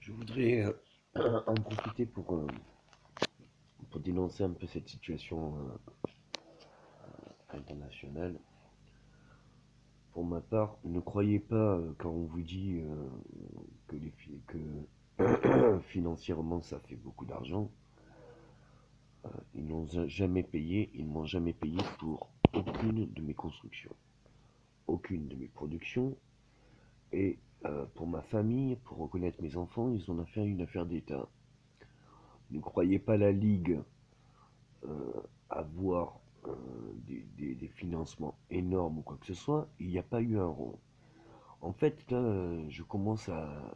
Je voudrais en profiter pour dénoncer un peu cette situation internationale. Pour ma part, ne croyez pas quand on vous dit que financièrement ça fait beaucoup d'argent. Ils n'ont jamais payé, ils m'ont jamais payé pour aucune de mes constructions, aucune de mes productions. Et pour ma famille, pour reconnaître mes enfants, ils en ont fait une affaire d'État. Ne croyez pas la Ligue avoir des financements énormes ou quoi que ce soit, il n'y a pas eu un rond. En fait, là, je commence à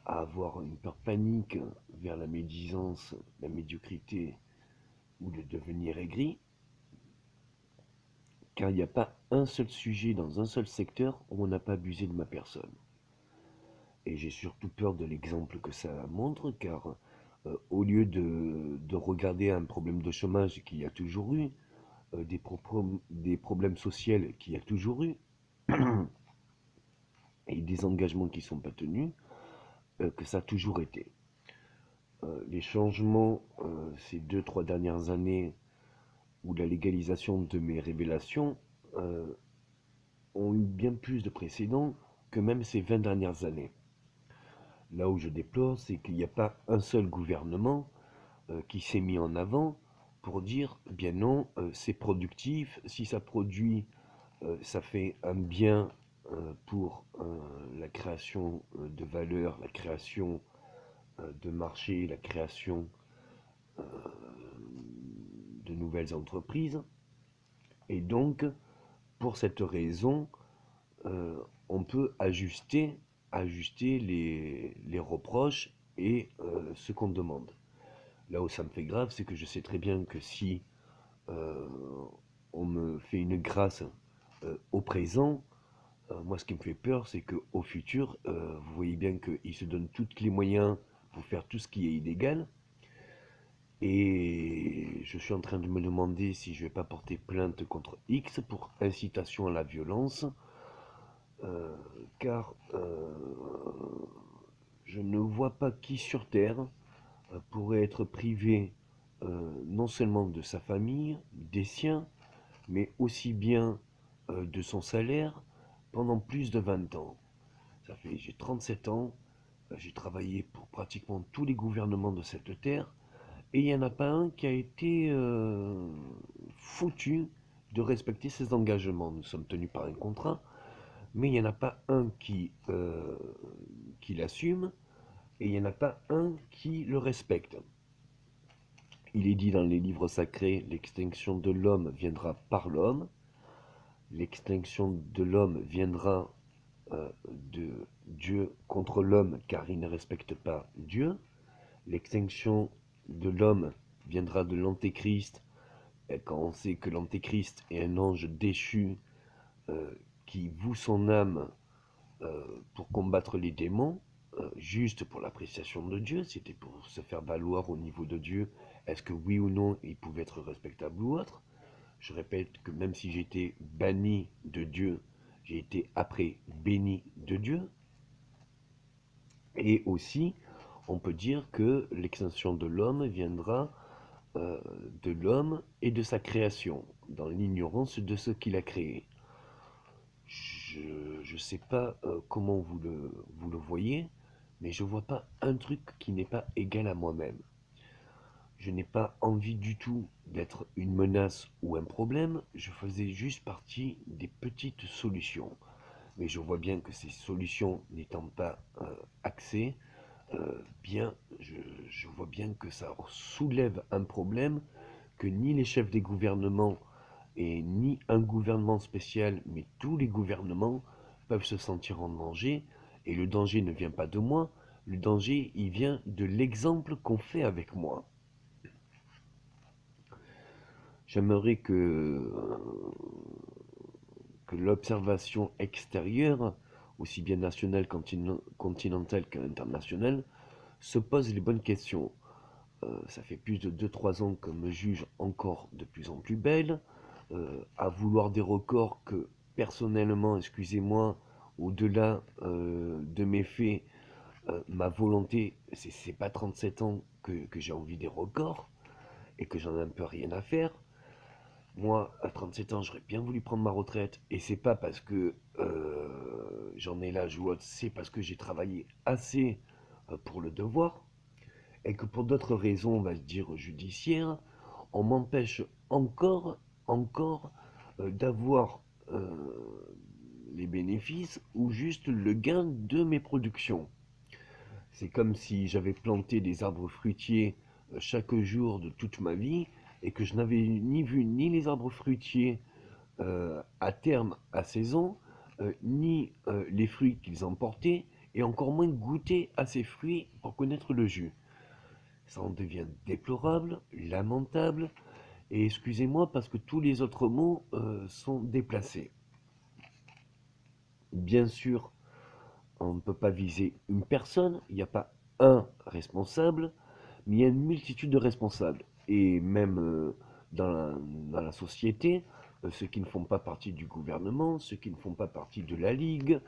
avoir une peur panique vers la médisance, la médiocrité ou le devenir aigri, car il n'y a pas un seul sujet dans un seul secteur où on n'a pas abusé de ma personne. Et j'ai surtout peur de l'exemple que ça montre, car au lieu de regarder un problème de chômage qu'il y a toujours eu, des problèmes sociaux qu'il y a toujours eu, et des engagements qui ne sont pas tenus, que ça a toujours été. Les changements ces 2, 3 dernières années ou la légalisation de mes révélations ont eu bien plus de précédents que même ces 20 dernières années. Là où je déplore, c'est qu'il n'y a pas un seul gouvernement qui s'est mis en avant pour dire, eh bien non, c'est productif, si ça produit, ça fait un bien pour la création de valeur, la création de marché, la création de nouvelles entreprises. Et donc, pour cette raison, on peut ajuster les reproches et ce qu'on demande. Là où ça me fait grave, c'est que je sais très bien que si euh, on me fait une grâce au présent, moi ce qui me fait peur, c'est qu'au futur, vous voyez bien qu'ils se donnent tous les moyens pour faire tout ce qui est illégal. Et je suis en train de me demander si je ne vais pas porter plainte contre X pour incitation à la violence, euh, car je ne vois pas qui sur Terre pourrait être privé non seulement de sa famille, des siens, mais aussi bien de son salaire pendant plus de 20 ans. J'ai 37 ans, j'ai travaillé pour pratiquement tous les gouvernements de cette terre, et il n'y en a pas un qui a été foutu de respecter ses engagements. Nous sommes tenus par un contrat, mais il n'y en a pas un qui l'assume, et il n'y en a pas un qui le respecte. Il est dit dans les livres sacrés, l'extinction de l'homme viendra par l'homme, l'extinction de l'homme viendra de Dieu contre l'homme car il ne respecte pas Dieu, l'extinction de l'homme viendra de l'antéchrist quand on sait que l'antéchrist est un ange déchu euh, qui voue son âme pour combattre les démons, juste pour l'appréciation de Dieu, c'était pour se faire valoir au niveau de Dieu, est-ce que oui ou non il pouvait être respectable ou autre. Je répète que même si j'étais banni de Dieu, j'ai été après béni de Dieu. Et aussi, on peut dire que l'extinction de l'homme viendra euh, de l'homme et de sa création, dans l'ignorance de ce qu'il a créé. Je ne sais pas comment vous le voyez, mais je ne vois pas un truc qui n'est pas égal à moi-même. Je n'ai pas envie du tout d'être une menace ou un problème, je faisais juste partie des petites solutions. Mais je vois bien que ces solutions n'étant pas axées, bien, je vois bien que ça soulève un problème que ni les chefs des gouvernements et ni un gouvernement spécial, mais tous les gouvernements peuvent se sentir en danger. Et le danger ne vient pas de moi, le danger, il vient de l'exemple qu'on fait avec moi. J'aimerais que l'observation extérieure, aussi bien nationale, continentale qu'internationale, se pose les bonnes questions. Ça fait plus de 2, 3 ans qu'on me juge encore de plus en plus belle, à vouloir des records que personnellement, excusez-moi, au-delà de mes faits, Ma volonté, c'est pas 37 ans que j'ai envie des records et que j'en ai un peu rien à faire. Moi, à 37 ans, j'aurais bien voulu prendre ma retraite. Et c'est pas parce que j'en ai l'âge ou autre, c'est parce que j'ai travaillé assez pour le devoir. Et que pour d'autres raisons, on va se dire judiciaires, on m'empêche encore d'avoir les bénéfices ou juste le gain de mes productions. C'est comme si j'avais planté des arbres fruitiers chaque jour de toute ma vie et que je n'avais ni vu ni les arbres fruitiers à terme, à saison, ni les fruits qu'ils emportaient, et encore moins goûter à ces fruits pour connaître le jus. Ça en devient déplorable, lamentable, et excusez-moi parce que tous les autres mots sont déplacés. Bien sûr, on ne peut pas viser une personne, il n'y a pas un responsable, mais il y a une multitude de responsables. Et même dans la société, ceux qui ne font pas partie du gouvernement, ceux qui ne font pas partie de la Ligue,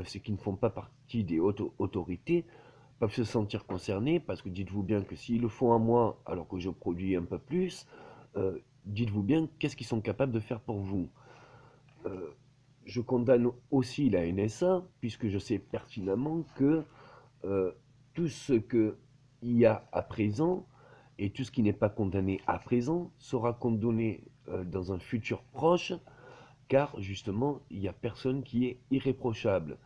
ceux qui ne font pas partie des hautes autorités, peuvent se sentir concernés parce que dites-vous bien que s'ils le font à moi alors que je produis un peu plus, dites-vous bien qu'est-ce qu'ils sont capables de faire pour vous. Euh, je condamne aussi la NSA puisque je sais pertinemment que euh, tout ce qu'il y a à présent et tout ce qui n'est pas condamné à présent sera condamné dans un futur proche, car justement, il n'y a personne qui est irréprochable.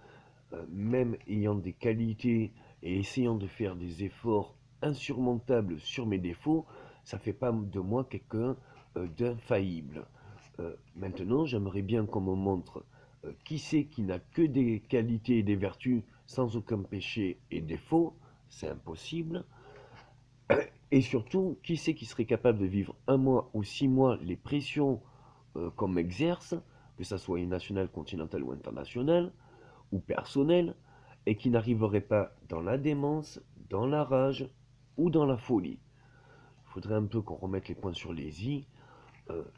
Même ayant des qualités et essayant de faire des efforts insurmontables sur mes défauts, ça ne fait pas de moi quelqu'un d'infaillible. Maintenant, j'aimerais bien qu'on me montre qui c'est qui n'a que des qualités et des vertus sans aucun péché et défaut. C'est impossible. Et surtout, qui c'est qui serait capable de vivre 1 mois ou 6 mois les pressions qu'on m'exerce, que ça soit nationale, continentale ou internationale, ou personnelle, et qui n'arriverait pas dans la démence, dans la rage ou dans la folie. Il faudrait un peu qu'on remette les points sur les i.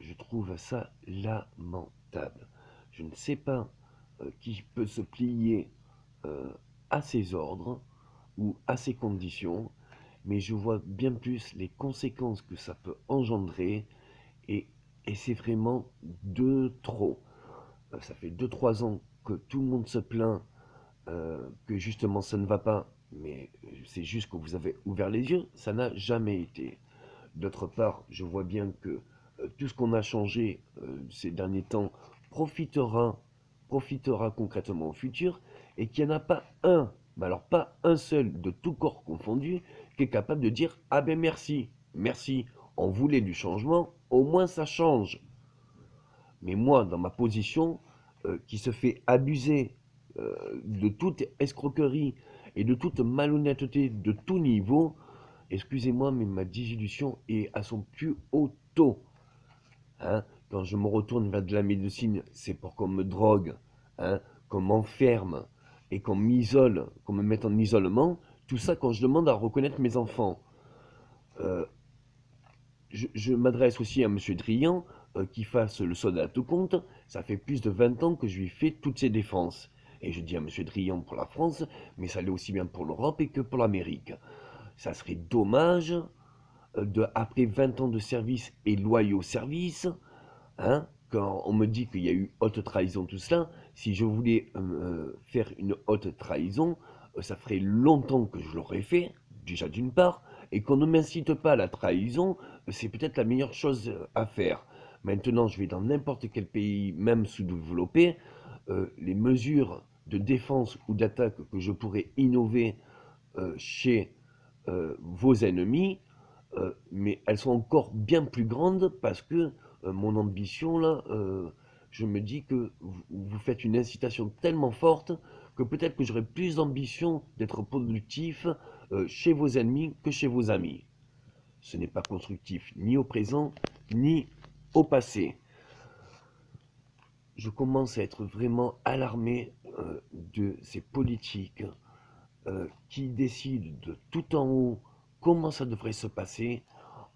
Je trouve ça lamentable. Je ne sais pas qui peut se plier euh, à ses ordres ou à ses conditions, mais je vois bien plus les conséquences que ça peut engendrer et, et c'est vraiment de trop. Ça fait 2 3 ans que tout le monde se plaint que justement ça ne va pas, mais c'est juste que vous avez ouvert les yeux, ça n'a jamais été. D'autre part, je vois bien que tout ce qu'on a changé ces derniers temps profitera, profitera concrètement au futur et qu'il n'y en a pas un, mais alors pas un seul de tout corps confondu qui est capable de dire ah ben merci, merci, on voulait du changement, au moins ça change. Mais moi, dans ma position, qui se fait abuser de toute escroquerie et de toute malhonnêteté de tout niveau, excusez-moi, mais ma désillusion est à son plus haut taux. Hein. Quand je me retourne vers de la médecine, c'est pour qu'on me drogue, hein, qu'on m'enferme et qu'on m'isole, qu'on me mette en isolement. Tout ça quand je demande à reconnaître mes enfants. Euh, je m'adresse aussi à Monsieur Drian, qui fasse le soldat à tout compte. Ça fait plus de 20 ans que je lui fais toutes ses défenses. Et je dis à Monsieur Drian pour la France, mais ça l'est aussi bien pour l'Europe et que pour l'Amérique. Ça serait dommage, après 20 ans de service et loyaux service, hein, quand on me dit qu'il y a eu haute trahison, tout cela, si je voulais faire une haute trahison, ça ferait longtemps que je l'aurais fait, déjà d'une part, et qu'on ne m'incite pas à la trahison, c'est peut-être la meilleure chose à faire. Maintenant, je vais dans n'importe quel pays, même sous-développé, les mesures de défense ou d'attaque que je pourrais innover chez vos ennemis, mais elles sont encore bien plus grandes parce que mon ambition là, je me dis que vous faites une incitation tellement forte que peut-être que j'aurai plus d'ambition d'être productif chez vos ennemis que chez vos amis. Ce n'est pas constructif ni au présent ni au passé. Je commence à être vraiment alarmé de ces politiques qui décident de tout en haut comment ça devrait se passer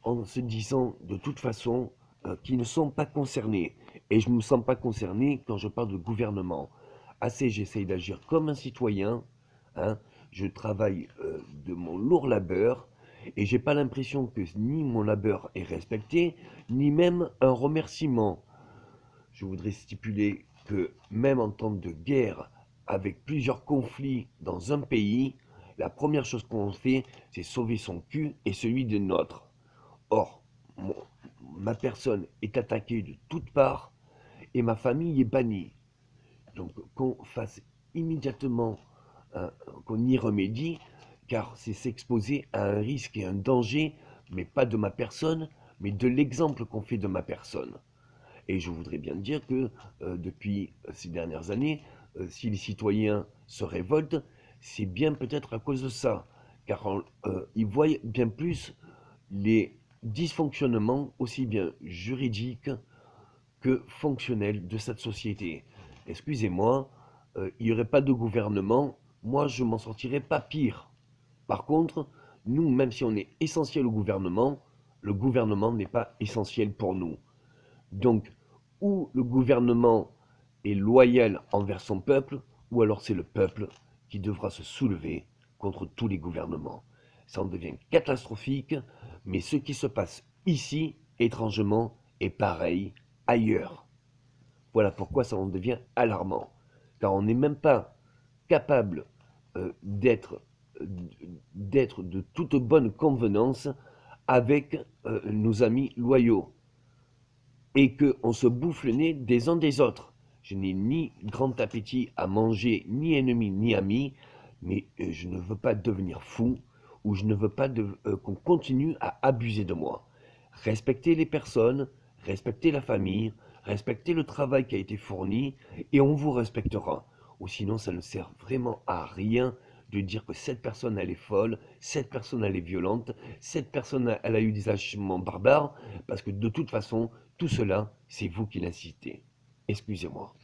en se disant de toute façon qu'ils ne sont pas concernés. Et je ne me sens pas concerné quand je parle de gouvernement. Assez, j'essaye d'agir comme un citoyen. Hein. je travaille de mon lourd labeur et j'ai pas l'impression que ni mon labeur est respecté, ni même un remerciement. Je voudrais stipuler que même en temps de guerre, avec plusieurs conflits dans un pays, la première chose qu'on fait, c'est sauver son cul et celui de nôtre. Or, mon- ma personne est attaquée de toutes parts et ma famille est bannie. Donc qu'on fasse immédiatement, hein, qu'on y remédie, car c'est s'exposer à un risque et un danger, mais pas de ma personne, mais de l'exemple qu'on fait de ma personne. Et je voudrais bien dire que depuis ces dernières années, si les citoyens se révoltent, c'est bien peut-être à cause de ça, car ils voient bien plus les dysfonctionnements, aussi bien juridiques que fonctionnels de cette société. Excusez-moi, il n'y aurait pas de gouvernement, moi je m'en sortirais pas pire. Par contre, nous, même si on est essentiel au gouvernement, le gouvernement n'est pas essentiel pour nous. Donc, ou le gouvernement est loyal envers son peuple, ou alors c'est le peuple qui devra se soulever contre tous les gouvernements. Ça en devient catastrophique, mais ce qui se passe ici, étrangement, est pareil ailleurs. Voilà pourquoi ça en devient alarmant. Car on n'est même pas capable d'être de toute bonne convenance avec nos amis loyaux et qu'on se bouffe le nez des uns des autres. Je n'ai ni grand appétit à manger, ni ennemi, ni ami, mais je ne veux pas devenir fou ou je ne veux pas qu'on continue à abuser de moi. Respectez les personnes, respectez la famille, respectez le travail qui a été fourni et on vous respectera. Ou sinon, ça ne sert vraiment à rien de dire que cette personne elle est folle, cette personne elle est violente, cette personne elle a eu des agissements barbares, parce que de toute façon, tout cela, c'est vous qui l'incitez. Excusez-moi.